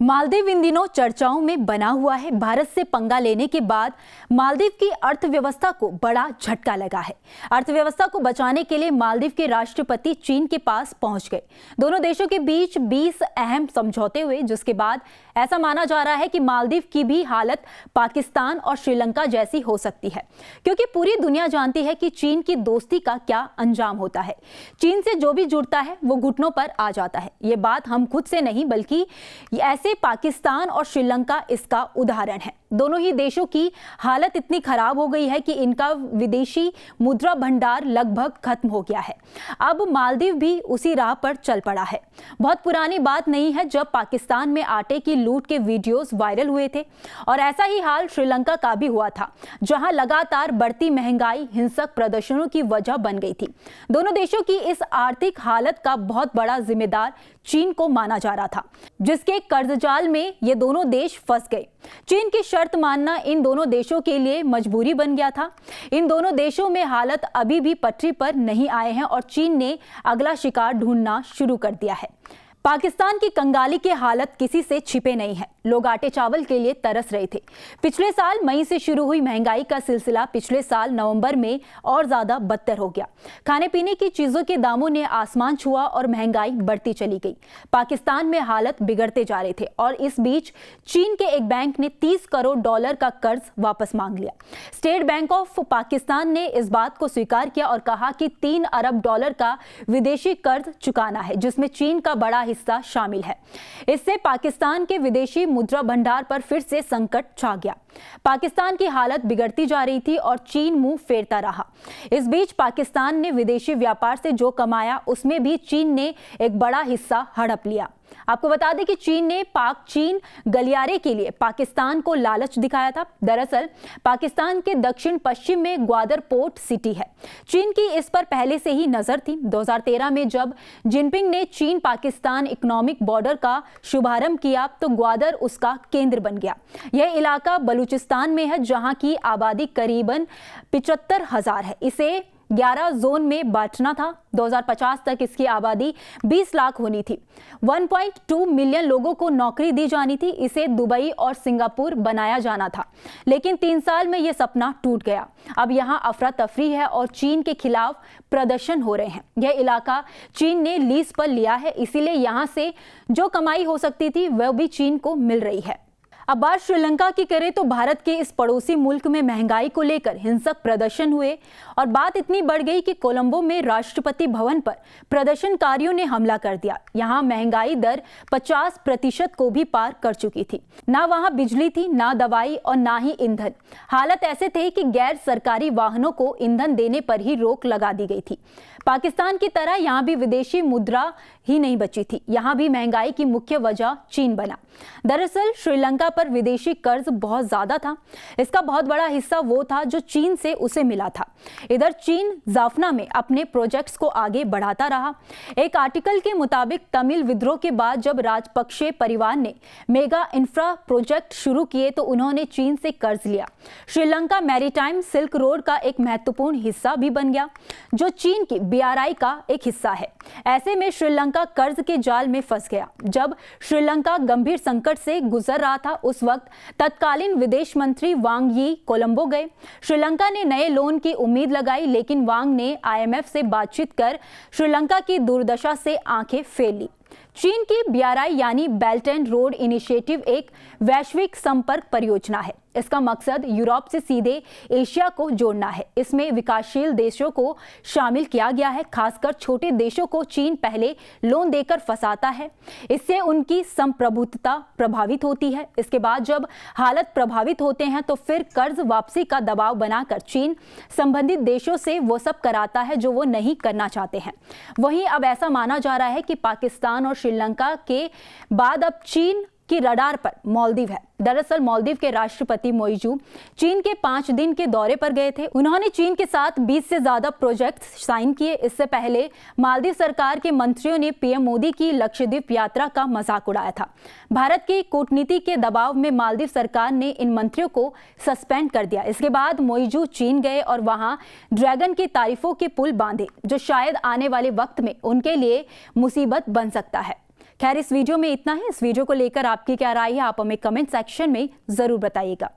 मालदीव इन दिनों चर्चाओं में बना हुआ है। भारत से पंगा लेने के बाद मालदीव की अर्थव्यवस्था को बड़ा झटका लगा है। अर्थव्यवस्था को बचाने के लिए मालदीव के राष्ट्रपति चीन के पास पहुंच गए। दोनों देशों के बीच 20 अहम समझौते हुए, जिसके बाद ऐसा माना जा रहा है कि मालदीव की भी हालत पाकिस्तान और श्रीलंका जैसी हो सकती है, क्योंकि पूरी दुनिया जानती है कि चीन की दोस्ती का क्या अंजाम होता है। चीन से जो भी जुड़ता है वो घुटनों पर आ जाता है। ये बात हम खुद से नहीं, बल्कि ऐसे पाकिस्तान और श्रीलंका इसका उदाहरण है। दोनों ही देशों की हालत इतनी खराब हो गई है कि इनका विदेशी मुद्रा भंडार लगभग खत्म हो गया है। अब मालदीव भी उसी राह पर चल पड़ा है। बहुत पुरानी बात नहीं है जब पाकिस्तान में आटे की लूट के वीडियोस वायरल हुए थे, और ऐसा ही हाल श्रीलंका का भी हुआ था, जहां लगातार बढ़ती महंगाई हिंसक प्रदर्शनों की वजह बन गई थी। दोनों देशों की इस आर्थिक हालत का बहुत बड़ा जिम्मेदार चीन को माना जा रहा था, जिसके कर्जजाल में ये दोनों देश फंस गए। चीन की शर्त मानना इन दोनों देशों के लिए मजबूरी बन गया था। इन दोनों देशों में हालत अभी भी पटरी पर नहीं आए हैं और चीन ने अगला शिकार ढूंढना शुरू कर दिया है। पाकिस्तान की कंगाली की हालत किसी से छिपे नहीं है। लोग आटे चावल के लिए तरस रहे थे। पिछले साल मई से शुरू हुई महंगाई का सिलसिला पिछले साल नवंबर में और ज्यादा बदतर हो गया। खाने पीने की चीजों के दामों ने आसमान छुआ और महंगाई बढ़ती चली गई। पाकिस्तान में हालत बिगड़ते जा रहे थे, और इस बीच चीन के एक बैंक ने $30 करोड़ का कर्ज वापस मांग लिया। स्टेट बैंक ऑफ पाकिस्तान ने इस बात को स्वीकार किया और कहा कि $3 अरब का विदेशी कर्ज चुकाना है, जिसमें चीन का बड़ा हिस्सा शामिल है। इससे पाकिस्तान के विदेशी मुद्रा भंडार पर फिर से संकट छा गया। पाकिस्तान की हालत बिगड़ती जा रही थी और चीन मुंह फेरता रहा। इस बीच पाकिस्तान ने विदेशी व्यापार से जो कमाया, उसमें भी चीन ने एक बड़ा हिस्सा हड़प लिया। आपको बता दें कि चीन ने पाक चीन गलियारे के लिए पाकिस्तान को लालच दिखाया था। दरअसल पाकिस्तान के दक्षिण पश्चिम में ग्वादर पोर्ट सिटी है। चीन की इस पर पहले से ही नजर थी। 2013 में जब जिनपिंग ने चीन पाकिस्तान इकोनॉमिक बॉर्डर का शुभारंभ किया, तो ग्वादर उसका केंद्र बन गया। यह इलाका बलूचिस्तान में है, जहां की आबादी करीबन 75,000 है। इसे 11 जोन में बांटना था। 2050 तक इसकी आबादी 20 लाख होनी थी। 1.2 मिलियन लोगों को नौकरी दी जानी थी। इसे दुबई और सिंगापुर बनाया जाना था, लेकिन 3 साल में यह सपना टूट गया। अब यहां अफरा तफरी है और चीन के खिलाफ प्रदर्शन हो रहे हैं। यह इलाका चीन ने लीज पर लिया है, इसीलिए यहां से जो कमाई हो सकती थी वह भी चीन को मिल रही है। अब बात श्रीलंका की करें तो भारत के इस पड़ोसी मुल्क में महंगाई को लेकर हिंसक प्रदर्शन हुए, और बात इतनी बढ़ गई कि कोलंबो में राष्ट्रपति भवन पर प्रदर्शनकारियों ने हमला कर दिया। यहां महंगाई दर 50% को भी पार कर चुकी थी। ना वहां बिजली थी, ना दवाई और ना ही ईंधन। हालत ऐसे थे कि गैर सरकारी वाहनों को ईंधन देने पर ही रोक लगा दी गई थी। पाकिस्तान की तरह यहां भी विदेशी मुद्रा ही नहीं बची थी। यहां भी महंगाई की मुख्य वजह चीन बना। दरअसल श्रीलंका पर विदेशी कर्ज बहुत ज्यादा था। इसका बहुत बड़ा हिस्सा वो था जो चीन से उसे मिला था। इधर चीन जाफना में अपने प्रोजेक्ट्स को आगे बढ़ाता रहा। एक आर्टिकल के मुताबिक तमिल विद्रोह के बाद जब राजपक्षे परिवार ने मेगा इंफ्रा प्रोजेक्ट शुरू किए, तो उन्होंने चीन से कर्ज लिया। श्रीलंका मैरीटाइम सिल्क रोड का एक महत्वपूर्ण हिस्सा भी बन गया, जो चीन की BRI का एक हिस्सा है। ऐसे में श्रीलंका कर्ज के जाल में फंस गया। जब श्रीलंका गंभीर संकट से गुजर रहा था, उस वक्त तत्कालीन विदेश मंत्री वांग यी कोलंबो गए। श्रीलंका ने नए लोन की उम्मीद लगाई, लेकिन वांग ने IMF से बातचीत कर श्रीलंका की दुर्दशा से आंखें फेर ली। चीन की BRI यानी बेल्ट एंड रोड इनिशिएटिव एक वैश्विक संपर्क परियोजना है। इसका मकसद यूरोप से सीधे एशिया को जोड़ना है। इसमें विकासशील देशों को शामिल किया गया है। खासकर छोटे देशों को चीन पहले लोन देकर फंसाता है। इससे उनकी संप्रभुता प्रभावित होती है। इसके बाद जब हालत प्रभावित होते हैं, तो फिर कर्ज वापसी का दबाव बनाकर चीन संबंधित देशों से वो सब कराता है जो वो नहीं करना चाहते हैं। वहीं अब ऐसा माना जा रहा है कि पाकिस्तान और श्रीलंका के बाद अब चीन की रडार पर मालदीव है। दरअसल मालदीव के राष्ट्रपति मोइजू चीन के 5 दिन के दौरे पर गए थे। उन्होंने चीन के साथ 20 से ज्यादा प्रोजेक्ट साइन किए। इससे पहले मालदीव सरकार के मंत्रियों ने PM मोदी की लक्षद्वीप यात्रा का मजाक उड़ाया था। भारत की कूटनीति के दबाव में मालदीव सरकार ने इन मंत्रियों को सस्पेंड कर दिया। इसके बाद मोइजू चीन गए और वहां ड्रैगन की तारीफों के पुल बांधे, जो शायद आने वाले वक्त में उनके लिए मुसीबत बन सकता है, खैर, इस वीडियो में इतना ही। इस वीडियो को लेकर आपकी क्या राय है, आप हमें कमेंट सेक्शन में जरूर बताइएगा।